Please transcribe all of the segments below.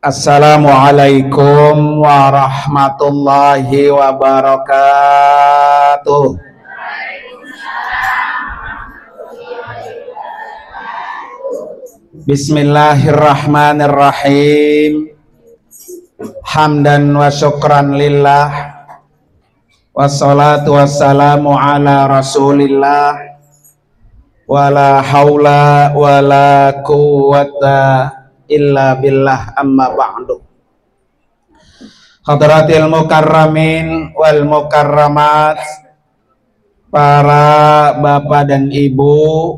Assalamualaikum warahmatullahi wabarakatuh. Bismillahirrahmanirrahim. Hamdan wa syukran lillah, wassalatu wassalamu ala rasulillah, wala haula wala quwwata illa billah, amma ba'du. Hadratil mukarramin wal mukarramat, para bapak dan ibu,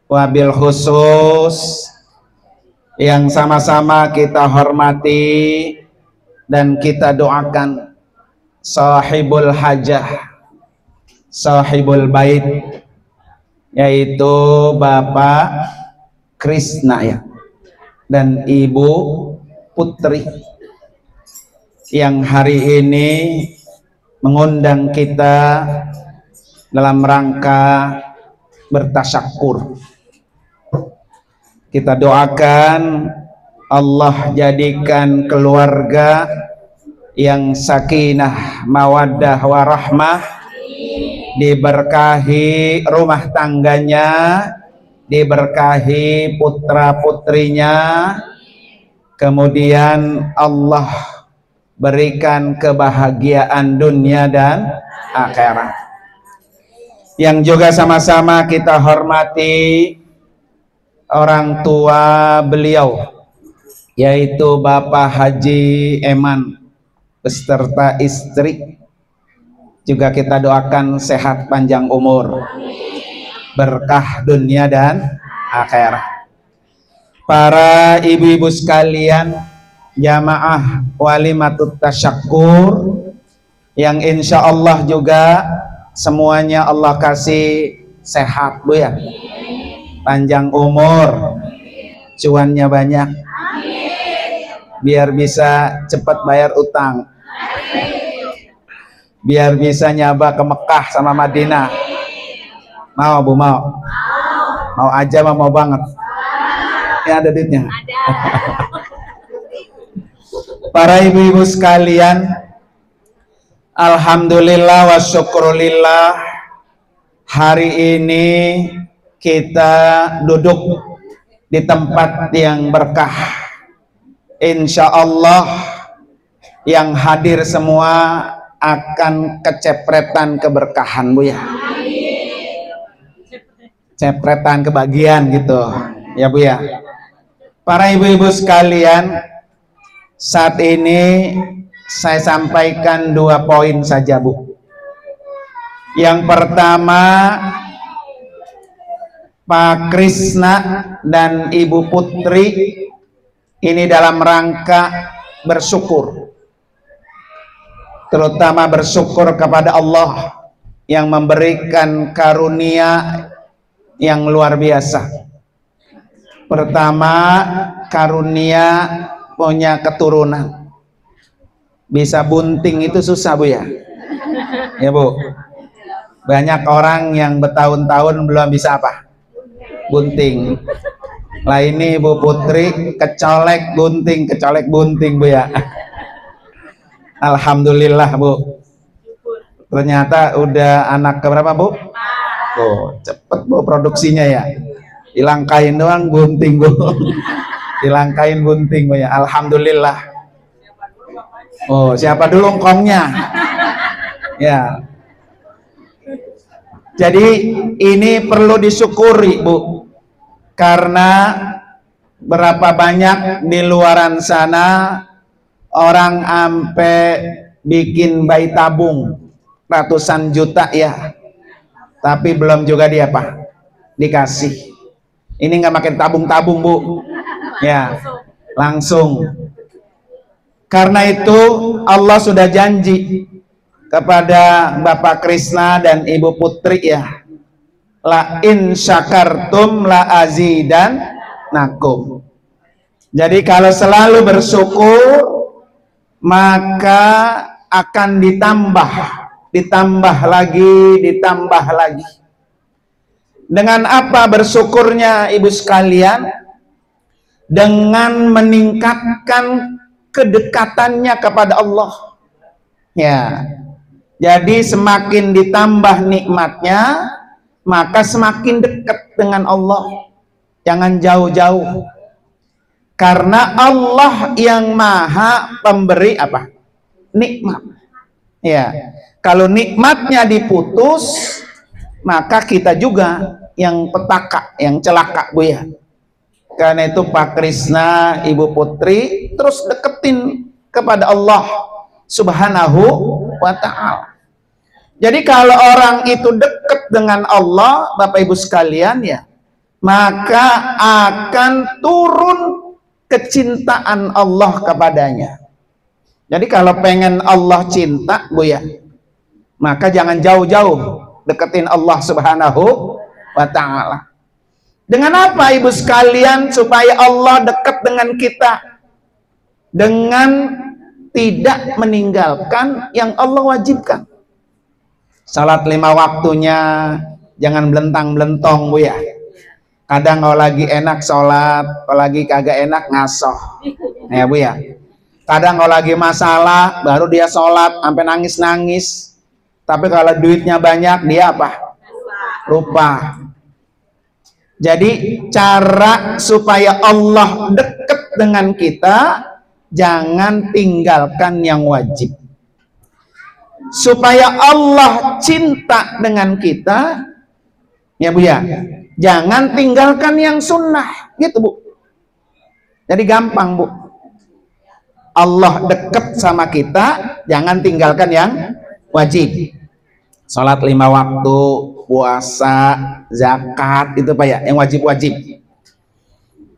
wabil khusus yang sama-sama kita hormati dan kita doakan sahibul hajah, sahibul bait, yaitu Bapak Krisna ya, dan Ibu Putri yang hari ini mengundang kita dalam rangka bertasyakur. Kita doakan Allah jadikan keluarga yang sakinah, mawaddah, warahmah, diberkahi rumah tangganya, diberkahi putra-putrinya, kemudian Allah berikan kebahagiaan dunia dan akhirat. Yang juga sama-sama kita hormati orang tua beliau, yaitu Bapak Haji Eman beserta istri, juga kita doakan sehat panjang umur, berkah dunia dan akhirat. Para ibu-ibu sekalian, jamaah walimatut tasyakur, yang insya Allah juga semuanya Allah kasih sehat bu ya, panjang umur, cuannya banyak, biar bisa cepat bayar utang, biar bisa nyaba ke Mekah sama Madinah. Mau bu, mau aja, mau banget ya, ada duitnya. Para ibu-ibu sekalian, alhamdulillah wa syukrulillah, hari ini kita duduk di tempat yang berkah. Insya Allah yang hadir semua akan kecepretan keberkahan bu ya, cepretan kebagian gitu ya bu ya. Para ibu-ibu sekalian, saat ini saya sampaikan 2 poin saja bu. Yang pertama, Pak Krisna dan Ibu Putri ini dalam rangka bersyukur, terutama bersyukur kepada Allah yang memberikan karunia yang luar biasa. Pertama, karunia punya keturunan. Bisa bunting itu susah bu ya, ya bu. Banyak orang yang bertahun-tahun belum bisa apa? Bunting. Lah ini Ibu Putri kecolek bunting bu ya. Alhamdulillah bu. Ternyata udah anak keberapa bu? Tuh cepet bu produksinya ya. Dilangkain doang bunting bu. Dilangkain bunting bu ya. Alhamdulillah. Oh siapa dulu ngkongnya? Ya. Jadi ini perlu disyukuri bu, karena berapa banyak di luaran sana orang ampe bikin bayi tabung ratusan juta ya, tapi belum juga dia apa dikasih. Ini nggak makin tabung-tabung bu ya, langsung. Karena itu Allah sudah janji kepada Bapak Krisna dan Ibu Putri ya, la in syakartum la azidannakum. Jadi kalau selalu bersyukur maka akan ditambah lagi. Dengan apa bersyukurnya ibu sekalian? Dengan meningkatkan kedekatannya kepada Allah. Ya. Jadi semakin ditambah nikmatnya, maka semakin dekat dengan Allah. Jangan jauh-jauh. Karena Allah yang maha pemberi apa? Nikmat. Ya. Kalau nikmatnya diputus, maka kita juga yang petaka, yang celaka, Bu ya. Karena itu Pak Krisna, Ibu Putri terus deketin kepada Allah Subhanahu wa ta'ala. Jadi kalau orang itu dekat dengan Allah, Bapak Ibu sekalian ya, maka akan turun kecintaan Allah kepadanya. Jadi kalau pengen Allah cinta, Bu ya, maka jangan jauh-jauh deketin Allah Subhanahu wa ta'ala. Dengan apa ibu sekalian supaya Allah dekat dengan kita? Dengan tidak meninggalkan yang Allah wajibkan. Salat 5 waktunya jangan belentang-belentong, Bu ya. Kadang kalau lagi enak sholat, kalau lagi kagak enak ngasoh. Ya Bu ya. Kadang kalau lagi masalah baru dia sholat sampai nangis-nangis. Tapi kalau duitnya banyak dia apa? Lupa. Jadi cara supaya Allah dekat dengan kita, jangan tinggalkan yang wajib. Supaya Allah cinta dengan kita, ya Bu ya, jangan tinggalkan yang sunnah, gitu Bu. Jadi gampang Bu. Allah dekat sama kita, jangan tinggalkan yang wajib. Salat 5 waktu, puasa, zakat, itu Pak ya, yang wajib-wajib.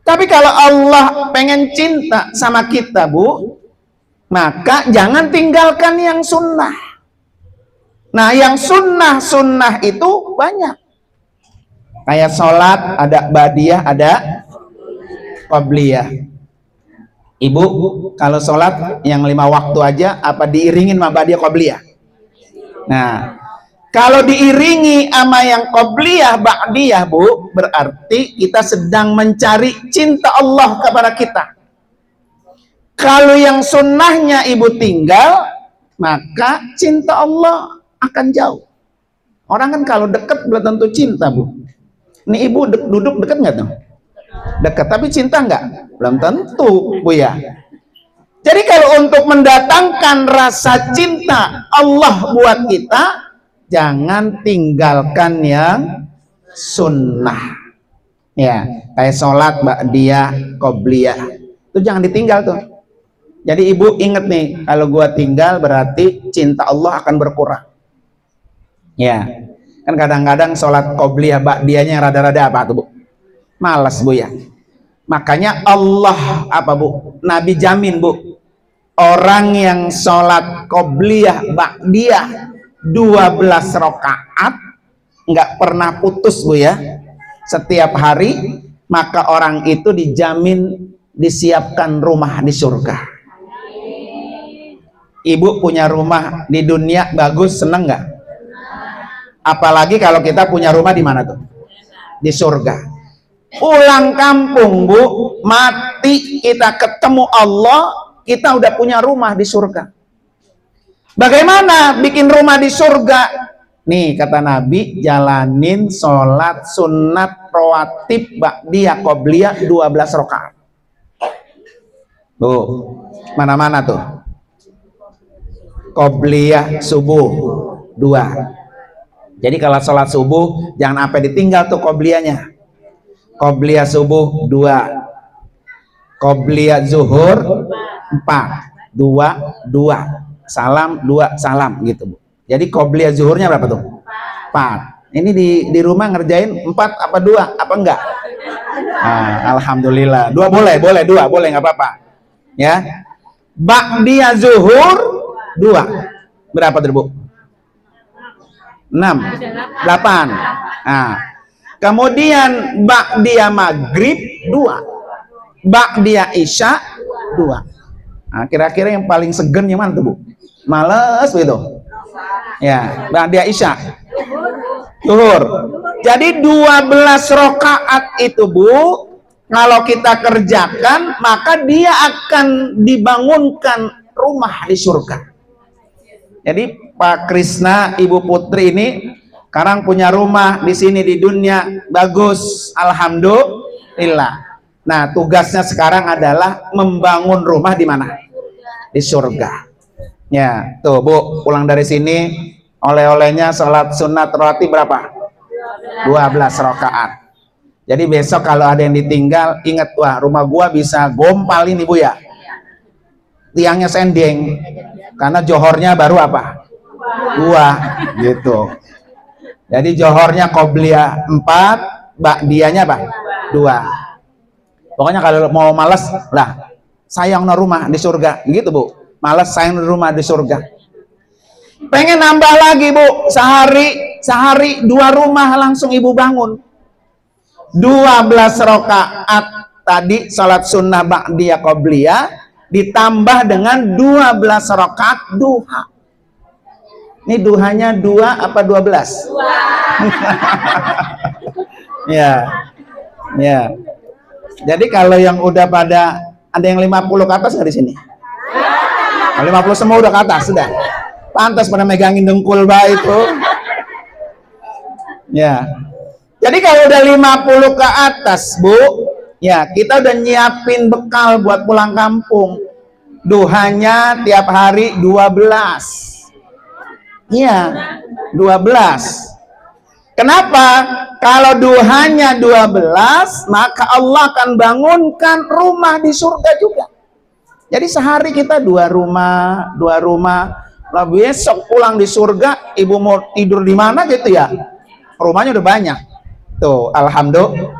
Tapi kalau Allah pengen cinta sama kita Bu, maka jangan tinggalkan yang sunnah. Nah yang sunnah-sunnah itu banyak. Kayak sholat, ada ba'diyah, ada qabliyah. Ibu, kalau sholat yang 5 waktu aja, apa diiringin sama ba'diyah qabliyah? Nah, kalau diiringi sama yang qabliyah, ba'diyah Bu, berarti kita sedang mencari cinta Allah kepada kita. Kalau yang sunnahnya ibu tinggal, maka cinta Allah akan jauh. Orang kan kalau dekat belum tentu cinta Bu. Ini ibu duduk dekat nggak tuh? Dekat, tapi cinta nggak? Belum tentu Bu ya. Jadi kalau untuk mendatangkan rasa cinta Allah buat kita, jangan tinggalkan yang sunnah. Ya, kayak sholat, ba'diyah, qobliyah. Itu jangan ditinggal tuh. Jadi ibu inget nih, kalau gua tinggal berarti cinta Allah akan berkurang. Ya, kan kadang-kadang sholat qobliyah, ba'diyahnya rada-rada apa tuh Bu? Malas Bu ya. Makanya Allah apa Bu? Nabi jamin Bu, orang yang sholat qobliyah, ba'diyah 12 rakaat nggak pernah putus Bu ya, setiap hari, maka orang itu dijamin disiapkan rumah di surga. Ibu punya rumah di dunia bagus, seneng nggak? Apalagi kalau kita punya rumah di mana tuh? Di surga. Pulang kampung Bu, mati kita ketemu Allah, kita udah punya rumah di surga. Bagaimana bikin rumah di surga? Nih kata Nabi, jalanin sholat sunat rawatib ba'diyah qobliyah 12 rakaat. Tuh, mana-mana tuh? Qobliyah subuh 2. Jadi kalau sholat subuh jangan sampai ditinggal tuh qobliyahnya. Qobliyah subuh 2. Qobliyah zuhur 4. 2, 2. Salam 2 salam gitu Bu. Jadi qobliyah zuhurnya berapa tuh? 4. Ini di rumah ngerjain 4 apa 2 apa enggak? Nah, alhamdulillah. 2 boleh 2 boleh nggak apa-apa. Ya. Ba'diyah zuhur 2. Berapa tuh Bu? 6, 8. Nah, kemudian ba'diyah maghrib 2. Ba'diyah isya 2. Nah, kira-kira yang paling segen yang mana tuh Bu? Males gitu. Ya, ba'diyah isya. Zuhur. Jadi 12 rakaat itu Bu, kalau kita kerjakan maka dia akan dibangunkan rumah di surga. Jadi Pak Krisna, Ibu Putri ini sekarang punya rumah di sini di dunia, bagus, alhamdulillah. Nah, tugasnya sekarang adalah membangun rumah di mana? Di surga. Ya, tuh Bu, pulang dari sini oleh-olehnya sholat sunat rawatib berapa? 12 rakaat. Jadi besok kalau ada yang ditinggal, ingat, wah rumah gua bisa gompal ini Bu ya. Tiangnya sendeng, karena johornya baru apa? 2 gitu. Jadi johornya qobliyah 4, ba'diyahnya apa? 2. Pokoknya kalau mau malas lah, sayang no rumah di surga, gitu Bu. Malas sayang no rumah di surga. Pengen nambah lagi Bu, sehari 2 rumah langsung Ibu bangun. 12 rakaat tadi salat sunnah ba'diyah qobliyah ditambah dengan 12 rakaat duha. Ini duhanya 2 apa 12? 2. Ya. Ya. Jadi kalau yang udah pada ada yang 50 ke atas nggak di sini? 50 semua udah ke atas sudah. Pantas pada megangin dengkul baik itu. Ya. Jadi kalau udah 50 ke atas, Bu, ya kita udah nyiapin bekal buat pulang kampung. Duhanya tiap hari 12. Iya, 12. Kenapa? Kalau duhanya 12, maka Allah akan bangunkan rumah di surga juga. Jadi sehari kita 2 rumah. Lah besok pulang di surga, Ibu mau tidur di mana gitu ya? Rumahnya udah banyak. Tuh, alhamdulillah.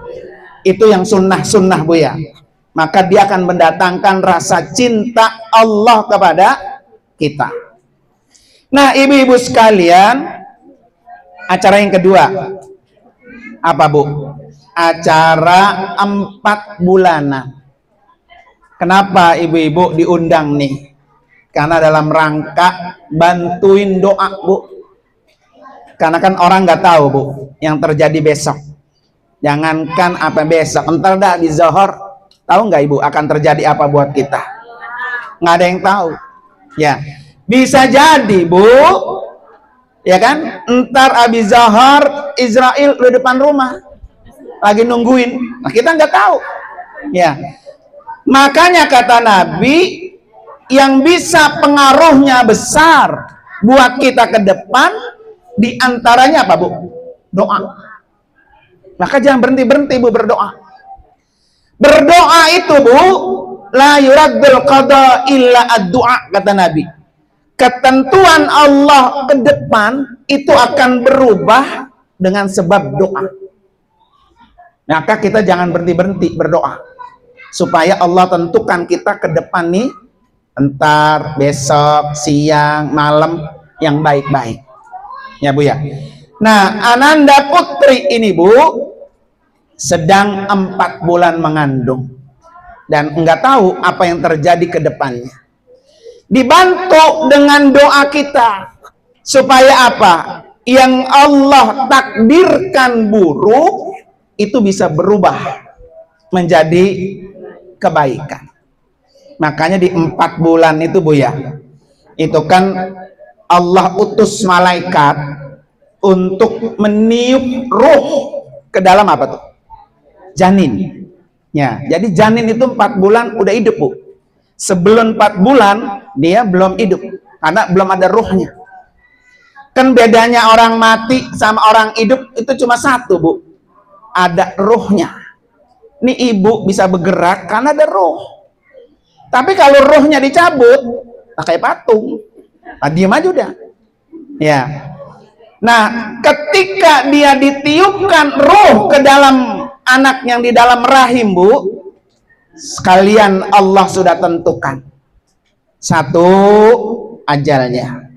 Itu yang sunnah Bu ya. Maka dia akan mendatangkan rasa cinta Allah kepada kita. Nah, ibu-ibu sekalian, acara yang kedua apa Bu? Acara 4 bulanan. Kenapa ibu-ibu diundang nih? Karena dalam rangka bantuin doa Bu. Karena kan orang nggak tahu Bu yang terjadi besok. Jangankan apa besok, entar dah di Zohor, tahu nggak Ibu akan terjadi apa buat kita? Nggak ada yang tahu. Ya. Bisa jadi Bu, ya kan, entar abis Zohor Israel di depan rumah lagi nungguin. Nah, kita nggak tahu. Ya, makanya kata Nabi, yang bisa pengaruhnya besar buat kita ke depan, diantaranya apa Bu? Doa. Maka jangan berhenti Bu berdoa. Berdoa itu Bu, la yuraddul qada illa ad-du'a, kata Nabi. Ketentuan Allah ke depan itu akan berubah dengan sebab doa. Maka kita jangan berhenti berdoa supaya Allah tentukan kita ke depan nih, entar, besok, siang, malam yang baik-baik. Ya Bu ya. Nah, Ananda Putri ini Bu sedang 4 bulan mengandung dan enggak tahu apa yang terjadi ke depannya. Dibantu dengan doa kita supaya apa? Yang Allah takdirkan buruk itu bisa berubah menjadi kebaikan. Makanya di 4 bulan itu Bu ya, itu kan Allah utus malaikat untuk meniup ruh ke dalam apa tuh? Janin. Ya, jadi janin itu 4 bulan udah hidup Bu. Sebelum 4 bulan dia belum hidup karena belum ada ruhnya. Kan bedanya orang mati sama orang hidup itu cuma satu Bu, ada ruhnya. Ini ibu bisa bergerak karena ada ruh. Tapi kalau ruhnya dicabut, nah kayak patung, nah diem aja udah. Ya. Nah, ketika dia ditiupkan ruh ke dalam anak yang di dalam rahim Bu, sekalian Allah sudah tentukan. 1, ajalnya.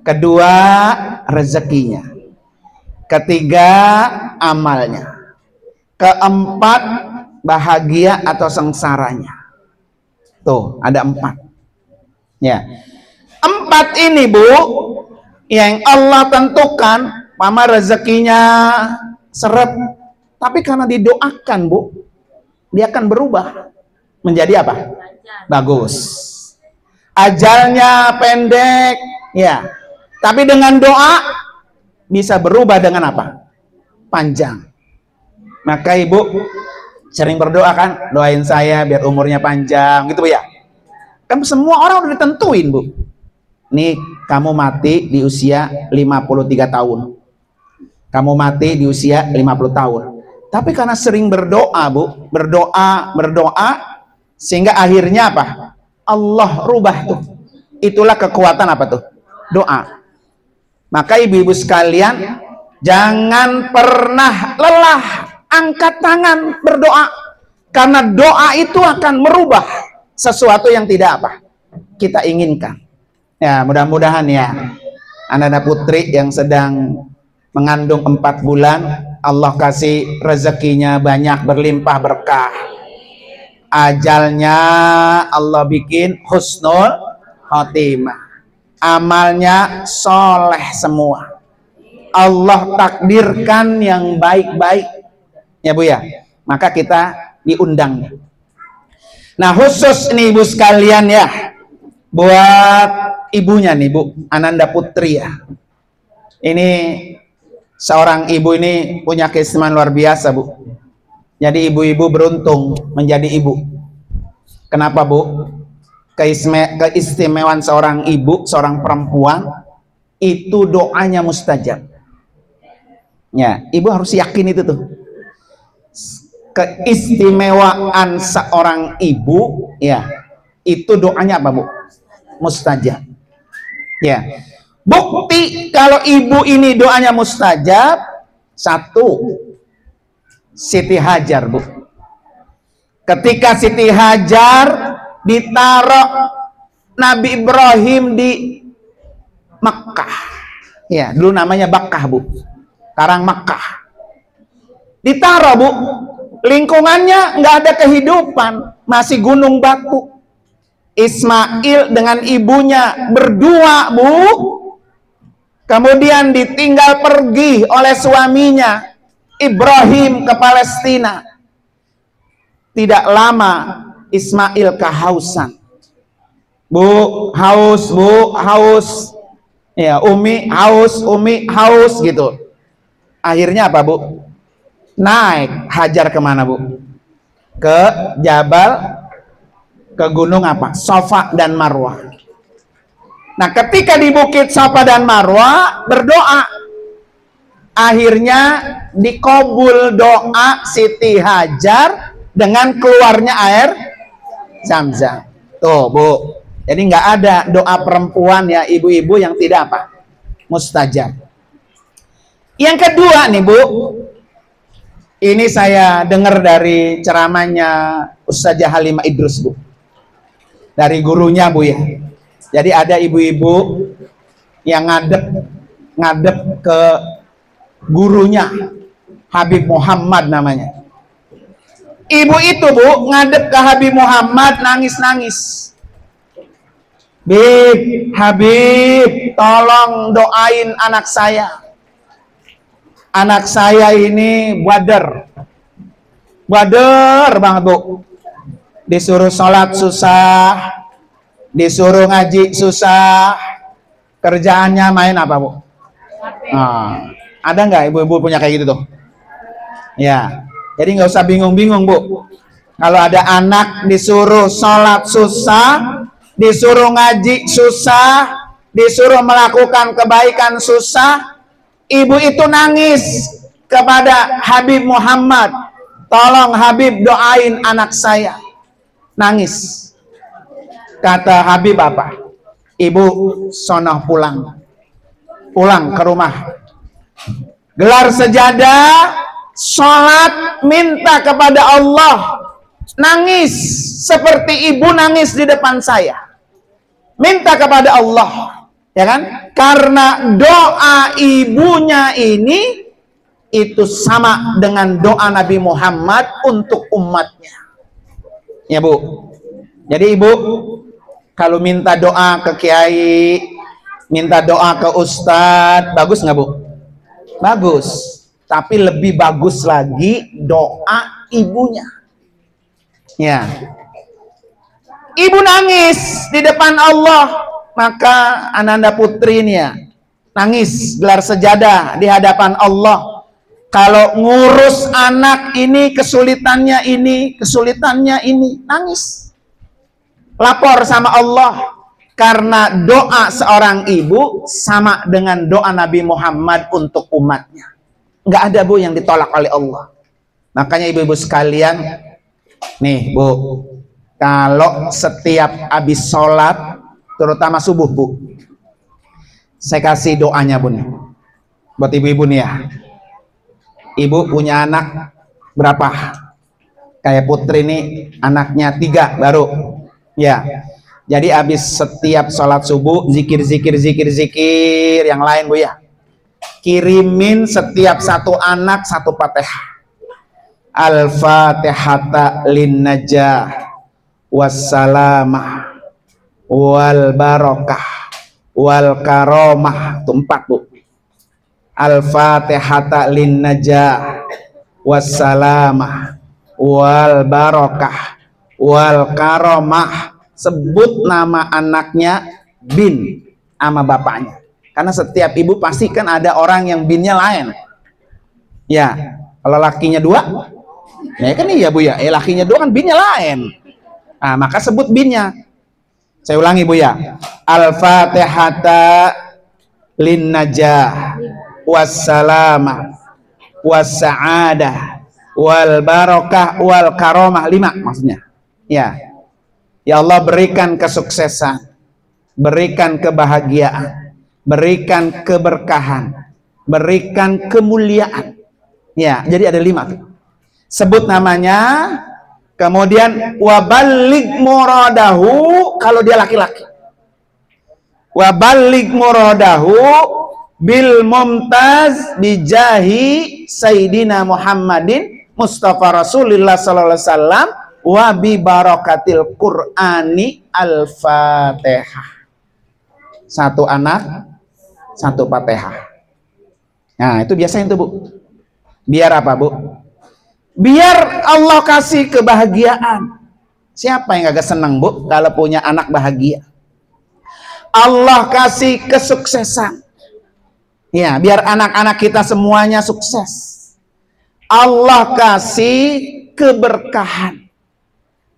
2, rezekinya. 3, amalnya. 4, bahagia atau sengsaranya. Tuh, ada 4. Ya. 4 ini Bu, yang Allah tentukan Mama rezekinya seret, tapi karena didoakan, Bu, dia akan berubah menjadi apa? Bagus. Ajalnya pendek, ya, tapi dengan doa bisa berubah dengan apa? Panjang. Maka Ibu sering berdoa kan, doain saya biar umurnya panjang, gitu Bu ya. Kan semua orang udah ditentuin, Bu. Nih, kamu mati di usia 53 tahun. Kamu mati di usia 50 tahun. Tapi karena sering berdoa, Bu, berdoa, sehingga akhirnya apa? Allah rubah tuh. Itulah kekuatan apa tuh? Doa. Maka ibu-ibu sekalian, jangan pernah lelah angkat tangan berdoa. Karena doa itu akan merubah sesuatu yang tidak apa? Kita inginkan. Ya, mudah-mudahan ya, anak-anak putri yang sedang mengandung 4 bulan, Allah kasih rezekinya banyak, berlimpah berkah. Ajalnya Allah bikin husnul khotimah. Amalnya soleh semua. Allah takdirkan yang baik-baik. Ya Bu ya. Maka kita diundang. Nah, khusus nih Ibu sekalian ya, buat ibunya nih Bu, Ananda Putri ya. Ini seorang ibu ini punya keistimewaan luar biasa Bu. Jadi ibu-ibu beruntung menjadi ibu. Kenapa Bu? Keistimewaan seorang ibu, seorang perempuan itu doanya mustajab. Ya, ibu harus yakin itu tuh. Keistimewaan seorang ibu ya, itu doanya apa Bu? Mustajab. Ya. Bukti kalau ibu ini doanya mustajab, satu, Siti Hajar Bu. Ketika Siti Hajar ditaruh Nabi Ibrahim di Makkah, ya dulu namanya Bakkah Bu, sekarang Makkah. Ditaruh Bu, lingkungannya nggak ada kehidupan, masih gunung batu. Ismail dengan ibunya berdua Bu, kemudian ditinggal pergi oleh suaminya Ibrahim ke Palestina. Tidak lama Ismail kehausan. Bu, haus. Ya, Umi haus gitu. Akhirnya apa Bu? Naik Hajar kemana Bu? Ke Jabal, ke gunung apa? Safa dan Marwah. Nah, ketika di bukit Safa dan Marwah berdoa, akhirnya dikabul doa Siti Hajar dengan keluarnya air Zam-Zam. Tuh Bu, jadi nggak ada doa perempuan ya ibu-ibu yang tidak apa? Mustajab. Yang kedua nih Bu, ini saya dengar dari ceramahnya Ustazah Halimah Idrus Bu, dari gurunya Bu ya. Jadi ada ibu-ibu yang ngadep ke gurunya, Habib Muhammad namanya. Ibu itu Bu ngadep ke Habib Muhammad, nangis-nangis. Habib, tolong doain anak saya. Anak saya ini bader banget Bu. Disuruh sholat susah, disuruh ngaji susah, kerjaannya main apa Bu? Nah, ada nggak ibu-ibu punya kayak gitu tuh? Ya, jadi nggak usah bingung-bingung Bu. Kalau ada anak disuruh sholat susah, disuruh ngaji susah, disuruh melakukan kebaikan susah, ibu itu nangis kepada Habib Muhammad, tolong Habib doain anak saya. Nangis. Kata Habib apa? Ibu sono pulang ke rumah, gelar sejadah, sholat, minta kepada Allah, nangis seperti ibu nangis di depan saya, minta kepada Allah, ya kan? Karena doa ibunya ini itu sama dengan doa Nabi Muhammad untuk umatnya. Ya Bu, jadi ibu kalau minta doa ke kiai, minta doa ke ustadz, bagus nggak Bu? Bagus. Tapi lebih bagus lagi doa ibunya. Ya. Ibu nangis di depan Allah, maka Ananda Putri ini ya nangis gelar sejadah di hadapan Allah. Kalau ngurus anak ini kesulitannya ini, nangis. Lapor sama Allah. Karena doa seorang ibu sama dengan doa Nabi Muhammad untuk umatnya. Nggak ada Bu yang ditolak oleh Allah. Makanya ibu-ibu sekalian, nih Bu, kalau setiap habis sholat, terutama subuh Bu, saya kasih doanya Bu nih, buat ibu-ibu nih ya. Ibu punya anak berapa? Kayak Putri nih, anaknya 3 baru. Ya. Jadi habis setiap sholat subuh, zikir yang lain Bu ya. Kirimin setiap satu anak 1 Fatihah. Al-Fatihata lin-najah wassalamah wal barakah wal karomah. Itu 4 Bu. Al-Fatihata lin-najah wassalamah wal barakah wal karomah. Sebut nama anaknya bin sama bapaknya. Karena setiap ibu pasti kan ada orang yang binnya lain. Ya, kalau lakinya 2, ya kan iya Bu ya. Lakinya 2 kan binnya lain. Nah, maka sebut binnya. Saya ulangi Bu ya. Al-Fatihata lin-najah wassalamah wassa'adah wal barakah wal karomah. 5 maksudnya. Ya. Ya Allah, berikan kesuksesan, berikan kebahagiaan, berikan keberkahan, berikan kemuliaan. Ya, jadi ada 5 tuh. Sebut namanya, kemudian wabalig muradahu kalau dia laki-laki. Wabalig muradahu bil mumtaz bijahi Sayyidina Muhammadin Mustafa Rasulullah sallallahu alaihi wasallam wa bi barakatil Qur'ani al-Fatihah. 1 anak 1 Fatihah. Nah, itu biasanya itu Bu. Biar apa Bu? Biar Allah kasih kebahagiaan. Siapa yang agak senang Bu kalau punya anak bahagia? Allah kasih kesuksesan. Ya, biar anak-anak kita semuanya sukses. Allah kasih keberkahan.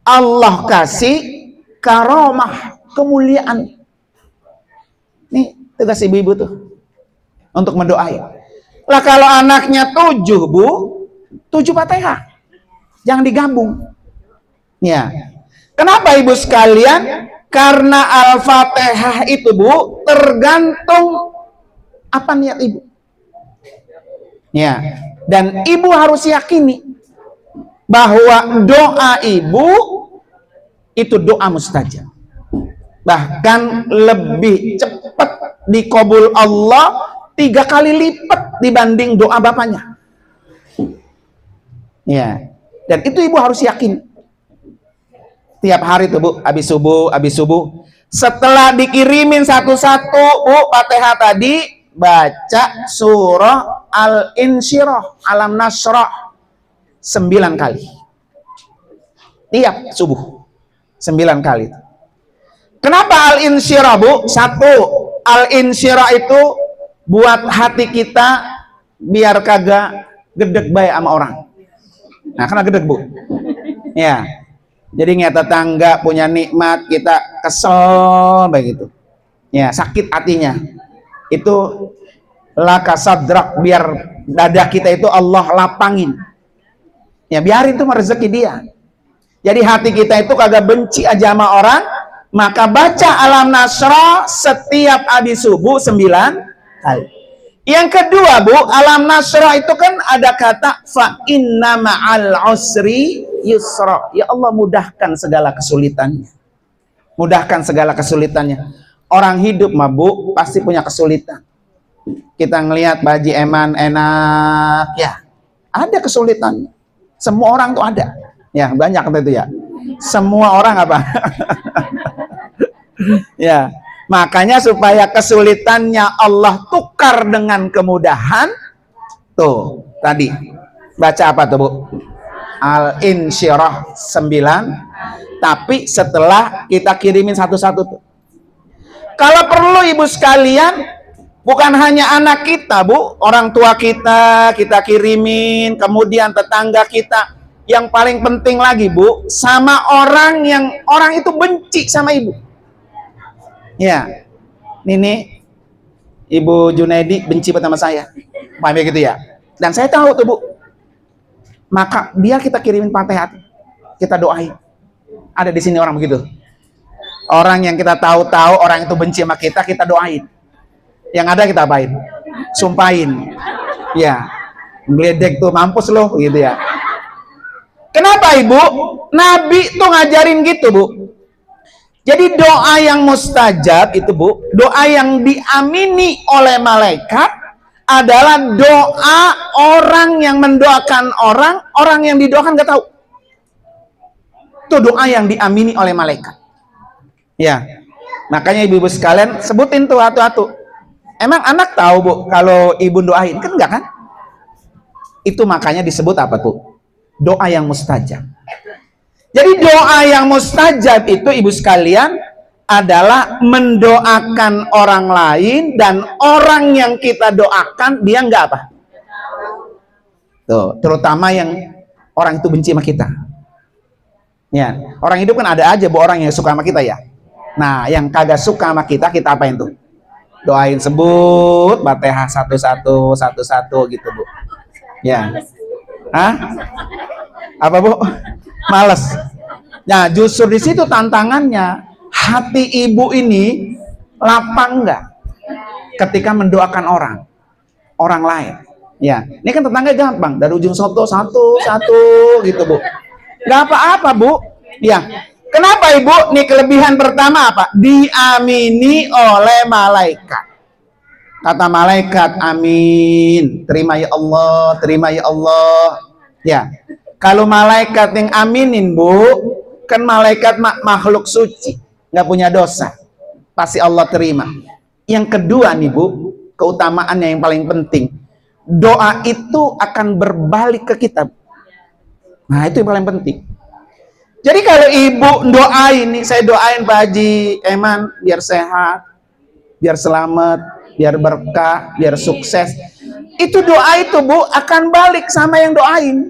Allah kasih karomah, kemuliaan. Nih tugas ibu-ibu tuh untuk mendoain. Lah kalau anaknya 7 Bu, 7 Fatihah, jangan digabung. Ya, kenapa ibu sekalian? Karena Al-Fatihah itu Bu tergantung apa niat ibu. Ya, dan ibu harus yakini bahwa doa ibu itu doa mustajab. Bahkan lebih cepat dikabul Allah 3 kali lipat dibanding doa bapaknya. Ya, dan itu ibu harus yakin. Tiap hari tuh Bu, habis subuh. Setelah dikirimin satu-satu Bu Fatihah tadi, baca surah Al-Insyirah, Alam Nasrah 9 kali. Tiap subuh 9 kali. Kenapa Al-Insyirah Bu? 1, Al-Insyirah itu buat hati kita biar kagak gedeg baik sama orang. Nah, karena gedeg Bu. Ya. Jadi ngeliat tetangga punya nikmat, kita kesel begitu. Ya, sakit hatinya. Itu laka sadrak, biar dada kita itu Allah lapangin. Ya, biarin itu rezeki dia. Jadi hati kita itu kagak benci aja sama orang, maka baca Alam Nasrah setiap habis subuh 9 kali. Yang kedua Bu, Alam Nasrah itu kan ada kata fa inna ma'al usri yusra. Ya Allah, mudahkan segala kesulitannya. Mudahkan segala kesulitannya. Orang hidup mah Bu pasti punya kesulitan. Kita ngelihat Baji Eman enak ya, ada kesulitannya. Semua orang tuh ada. Ya, banyak itu ya. Semua orang apa? Ya. Makanya supaya kesulitannya Allah tukar dengan kemudahan, Tuh, tadi. Baca apa tuh, Bu? Al-Insyirah 9. Tapi setelah kita kirimin satu-satu tuh. Kalau perlu ibu sekalian, bukan hanya anak kita, Bu, orang tua kita kirimin, kemudian tetangga kita. Yang paling penting lagi, Bu, sama orang yang orang itu benci sama ibu. Ya, ini Ibu Junaidi benci sama saya. Paham ya gitu ya? Dan saya tahu tuh, Bu. Maka dia kita kirimin Fatihah, kita doain. Ada di sini orang begitu. Orang yang kita tahu-tahu orang itu benci sama kita doain. Yang ada kita apain? Sumpahin. Ya, ngeledek tuh, mampus loh gitu ya. Kenapa, Ibu? Nabi tuh ngajarin gitu, Bu. Jadi doa yang mustajab itu, Bu, doa yang diamini oleh malaikat adalah doa orang yang mendoakan orang yang didoakan gak tahu. Itu doa yang diamini oleh malaikat. Ya, makanya ibu-ibu sekalian sebutin tuh atu-atu. Emang anak tahu, Bu, kalau ibu doain? Kan enggak kan? Itu makanya disebut apa tuh? Doa yang mustajab. Jadi doa yang mustajab itu, ibu sekalian, adalah mendoakan orang lain dan orang yang kita doakan dia enggak apa? Tuh, terutama yang orang itu benci sama kita. Ya, orang hidup kan ada aja, Bu, orang yang suka sama kita ya. Nah, yang kagak suka sama kita apain tuh? Doain, sebut Fatihah satu-satu gitu, Bu. Ya. Hah? Apa, Bu? Males. Nah, justru di situ tantangannya. Hati ibu ini lapang nggak ketika mendoakan orang lain? Ya, ini kan tetangga gampang, dari ujung soto satu gitu, Bu. Nggak apa-apa, Bu. Ya, kenapa, Ibu? Nih kelebihan pertama apa? Diamini oleh malaikat. Kata malaikat, amin. Terima ya Allah, terima ya Allah. Ya, kalau malaikat yang aminin, Bu, kan malaikat makhluk suci. Nggak punya dosa, pasti Allah terima. Yang kedua nih, Bu, keutamaannya yang paling penting, doa itu akan berbalik ke kita. Nah, itu yang paling penting. Jadi kalau ibu doain nih, saya doain Pak Haji Eman biar sehat, biar selamat, biar berkah, biar sukses. Itu doa itu, Bu, akan balik sama yang doain.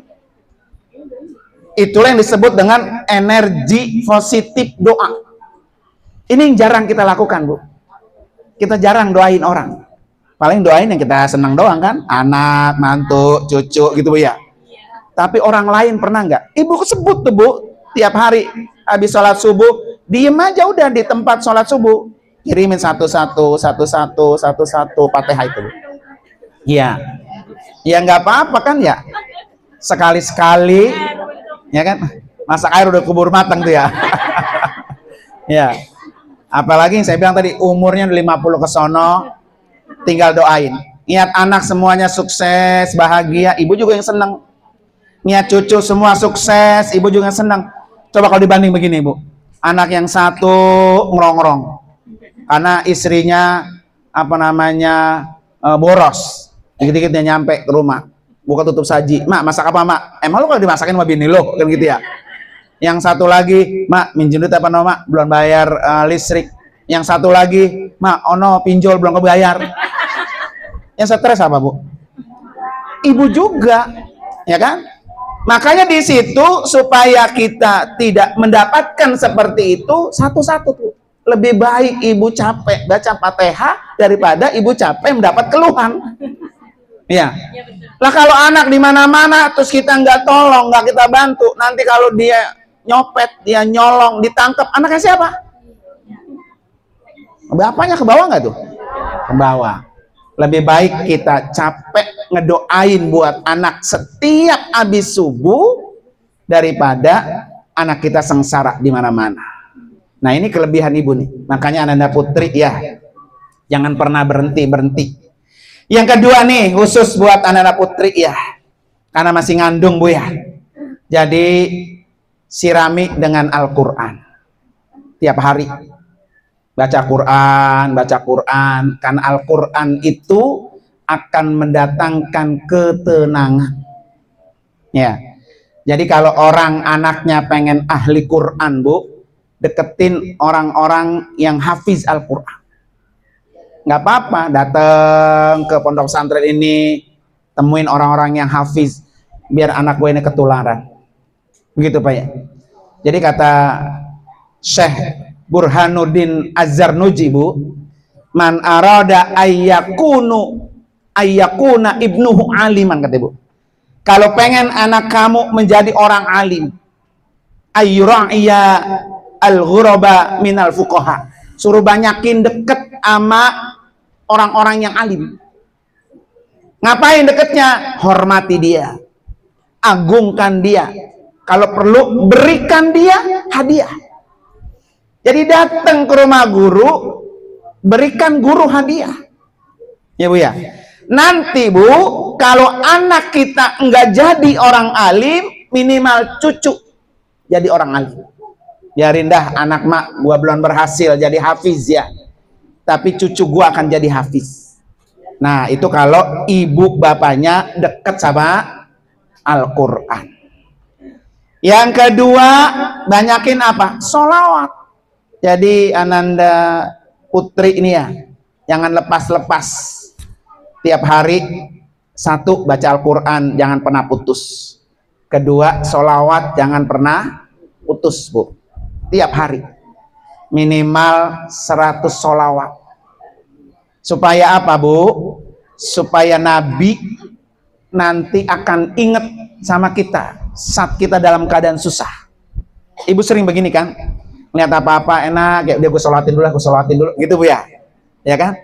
Itulah yang disebut dengan energi positif doa. Ini yang jarang kita lakukan, Bu. Kita jarang doain orang. Paling doain yang kita senang doang kan? Anak, mantu, cucu gitu, Bu ya. Tapi orang lain pernah nggak? Ibu sebut tuh, Bu. Tiap hari habis sholat subuh, diem aja udah di tempat sholat subuh. Kirimin satu-satu Fatihah itu, Bu. Iya. Ya nggak apa-apa kan ya. Sekali-sekali, ya kan? Masak air udah kubur matang tuh ya. Ya. Apalagi yang saya bilang tadi, umurnya 50 ke sono, tinggal doain. Niat anak semuanya sukses, bahagia, ibu juga yang senang. Niat cucu semua sukses, ibu juga yang senang. Coba kalau dibanding begini, Bu. Anak yang satu ngerongrong. Karena istrinya, boros. Dikit-dikit dia nyampe ke rumah. Buka tutup saji. Mak, masak apa, Mak? Emang lu kalau dimasakin sama bini lo? Kan gitu ya. Yang satu lagi, Mak, minjem duit apa no, Mak? Belum bayar listrik. Yang satu lagi, Mak, ono pinjol belum kebayar. Yang stres apa, Bu? Ibu juga, ya kan? Makanya di situ supaya kita tidak mendapatkan seperti itu, satu-satu tuh. Lebih baik ibu capek baca Fatihah daripada ibu capek mendapat keluhan. Ya. Lah kalau anak di mana-mana terus kita nggak tolong, nggak kita bantu, nanti kalau dia nyopet, dia nyolong, ditangkap, anaknya siapa? Bapaknya ke bawah nggak tuh? Ke bawah. Lebih baik kita capek ngedoain buat anak setiap habis subuh daripada anak kita sengsara di mana-mana. Nah, ini kelebihan ibu nih. Makanya Ananda Putri ya, jangan pernah berhenti. Yang kedua nih, khusus buat Ananda Putri ya, karena masih ngandung, Bu ya. Jadi sirami dengan Al-Quran tiap hari, baca Quran, karena Al-Quran itu akan mendatangkan ketenangan. Ya. Jadi kalau orang anaknya pengen ahli Quran, Bu, deketin orang-orang yang hafiz Al-Quran. Nggak apa-apa, datang ke pondok pesantren ini, temuin orang-orang yang hafiz, biar anak gue ini ketularan. Begitu Pak ya. Jadi kata Syekh Burhanuddin Az-Zarnuji, Bu, man arada ayyakuna ibnuhu aliman, kata Bu. Kalau pengen anak kamu menjadi orang alim, ayyura'iya al-ghuraba minal fuqaha, suruh banyakin deket sama orang-orang yang alim. Ngapain deketnya? Hormati dia, agungkan dia, kalau perlu berikan dia hadiah. Jadi datang ke rumah guru, berikan guru hadiah. Ya Bu ya. Nanti Bu, kalau anak kita enggak jadi orang alim, minimal cucu jadi orang alim. Biarin dah anak mak gua belum berhasil jadi hafiz ya, tapi cucu gua akan jadi hafiz. Nah itu kalau ibu bapaknya dekat sama Al-Quran. Yang kedua, banyakin apa? Sholawat. Jadi Ananda Putri ini ya, jangan lepas-lepas. Tiap hari, satu, baca Al-Quran, jangan pernah putus. Kedua, sholawat, jangan pernah putus, Bu. Tiap hari. Minimal 100 sholawat. Supaya apa, Bu? Supaya Nabi nanti akan ingat sama kita saat kita dalam keadaan susah. Ibu sering begini kan? Lihat apa-apa enak, ya dia gue sholatin dulu, gitu Bu ya? Ya kan?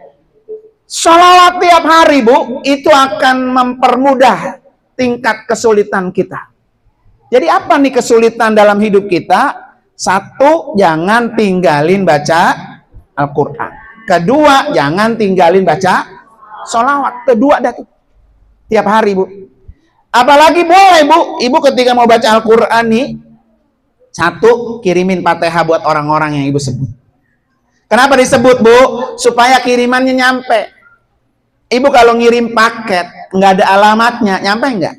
Sholawat tiap hari Bu, itu akan mempermudah tingkat kesulitan kita. Jadi apa nih kesulitan dalam hidup kita? Satu, jangan tinggalin baca Al-Quran. Kedua, jangan tinggalin baca sholawat. Kedua dah tuh. Tiap hari Bu. Apalagi boleh Bu, ibu ketika mau baca Al-Quran nih, satu, kirimin Fatihah buat orang-orang yang ibu sebut. Kenapa disebut Bu? Supaya kirimannya nyampe. Ibu kalau ngirim paket nggak ada alamatnya, nyampe nggak?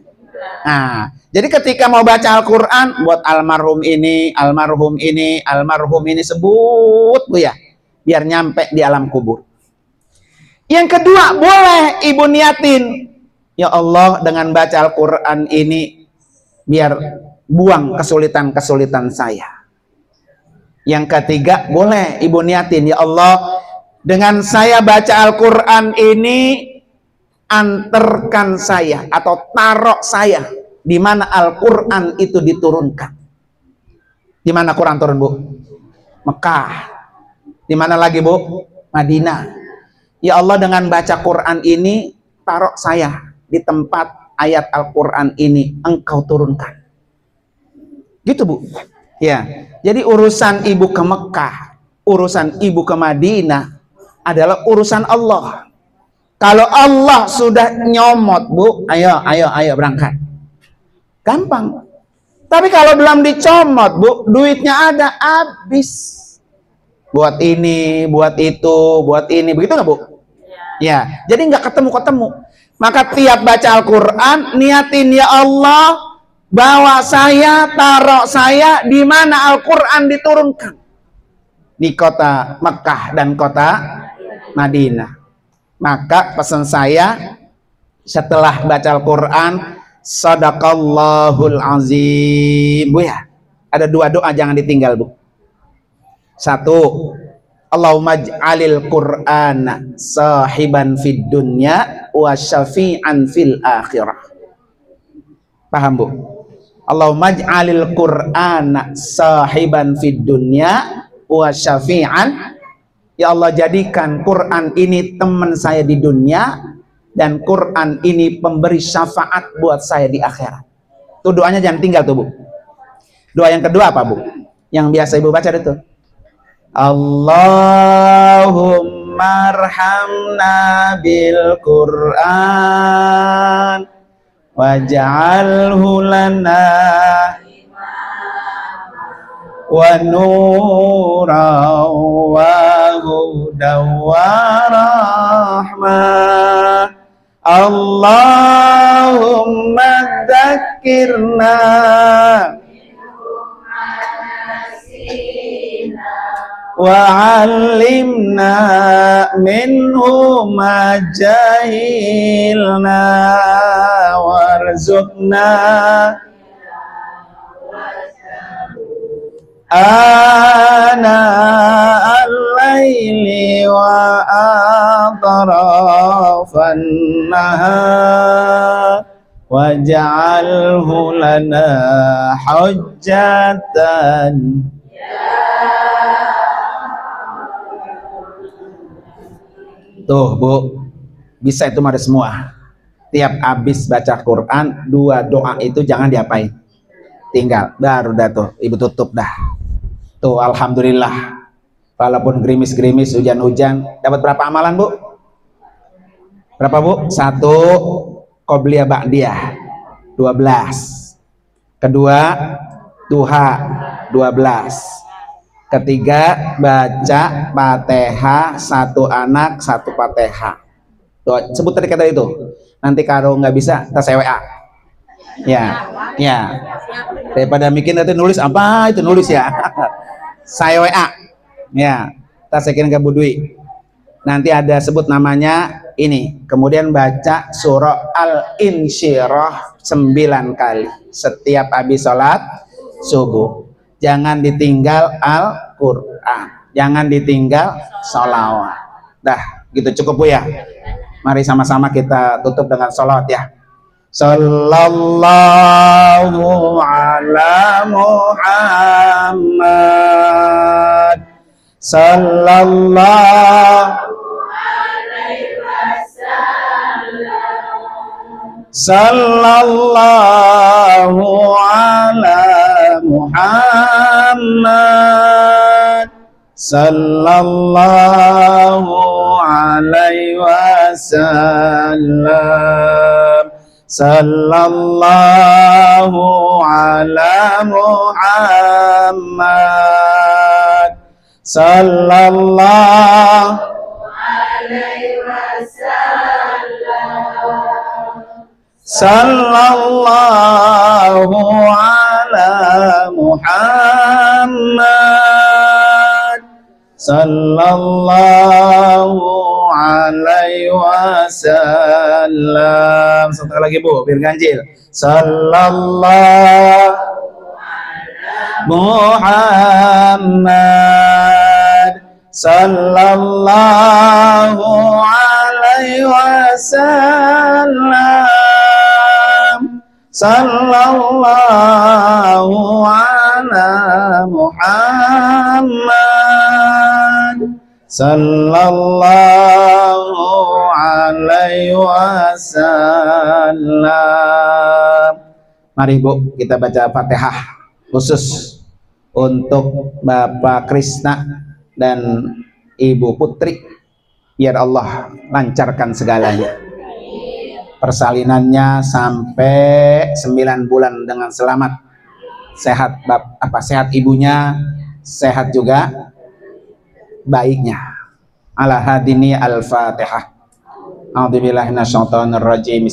Nah, jadi ketika mau baca Al-Quran, buat almarhum ini, sebut Bu ya, biar nyampe di alam kubur. Yang kedua, boleh ibu niatin, ya Allah dengan baca Al-Quran ini biar buang kesulitan-kesulitan saya. Yang ketiga, boleh ibu niatin, ya Allah dengan saya baca Al-Quran ini, antarkan saya atau taruh saya di mana Al-Quran itu diturunkan. Di mana Quran turun Bu? Mekah. Di mana lagi Bu? Madinah. Ya Allah dengan baca Quran ini, taruh saya di tempat ayat Al-Quran ini Engkau turunkan. Gitu Bu. Ya. Jadi urusan ibu ke Mekah, urusan ibu ke Madinah adalah urusan Allah. Kalau Allah sudah nyomot Bu, ayo berangkat. Gampang. Tapi kalau belum dicomot Bu, duitnya ada, habis. Buat ini, buat itu, buat ini, begitu nggak Bu? Ya. Jadi nggak ketemu. Maka tiap baca Al-Quran, niatin ya Allah, bawa saya, taruh saya di mana Al-Quran diturunkan. Di kota Mekah dan kota Madinah. Maka pesan saya setelah baca Al-Quran, Sadaqallahul Azim Bu ya. Ada dua doa jangan ditinggal Bu. Satu, Allahumma ij'alil Qur'ana sahiban fid dunya wa syafi'an fil akhirah. Paham Bu? Allahumma ij'alil Qur'ana sahiban fid dunya wa syafi'an. Ya Allah jadikan Quran ini teman saya di dunia dan Quran ini pemberi syafaat buat saya di akhirat. Tuh doanya jangan tinggal tuh Bu. Doa yang kedua apa Bu? Yang biasa ibu baca itu. Allahumma arhamna bil Quran waj'alhu lana wa nuran wa hudan wa rahmah Allahumma dzakirna wa 'allimna minhu ma jahilna warzuqna ana al-laili wa atrafan nahar waj'alhu lana hujjatan. Tuh Bu, bisa itu mah ada semua. Tiap habis baca Quran, 2 doa itu jangan diapain, tinggal, baru dah tuh Ibu tutup dah. Tuh alhamdulillah, walaupun gerimis-gerimis, hujan-hujan, dapat berapa amalan Bu? Berapa Bu? 1 qobliyah ba'diyah 12, kedua duha 12, ketiga baca Fatihah 1 anak 1 Fatihah. Doa sebut tadi kata itu. Nanti kalau nggak bisa kita WA. Ya. Daripada mikir nanti nulis apa itu nulis ya. Saya WA. Ya. Kita kirim ke Bu Dwi. Nanti ada sebut namanya ini. Kemudian baca surah Al-Insyirah 9 kali setiap habis sholat subuh. Jangan ditinggal Al-Quran, jangan ditinggal sholawat. Dah, gitu cukup Bu ya. Mari sama-sama kita tutup dengan sholawat ya. Sallallahu ala Muhammad, sallallahu alaihi wasallam, sallallahu ala Muhammad, sallallahu alaihi wasallam, sallallahu ala Muhammad, sallallahu alaihi wasallam, sallallahu ala Muhammad, sallallahu alaihi wasallam. Satu kali lagi Bu, biar ganjil. Sallallahu Muhammad, sallallahu alaihi wasallam, sallallahu ala Muhammad, sallallahu alaihi wasallam. Mari Bu, kita baca Fatihah khusus untuk Bapak Krisna dan Ibu Putri, biar Allah lancarkan segalanya, persalinannya sampai 9 bulan dengan selamat, sehat sehat ibunya, sehat juga baiknya. Ala hadini al-Fatihah. A'udzubillahi minasyaitonir rajim.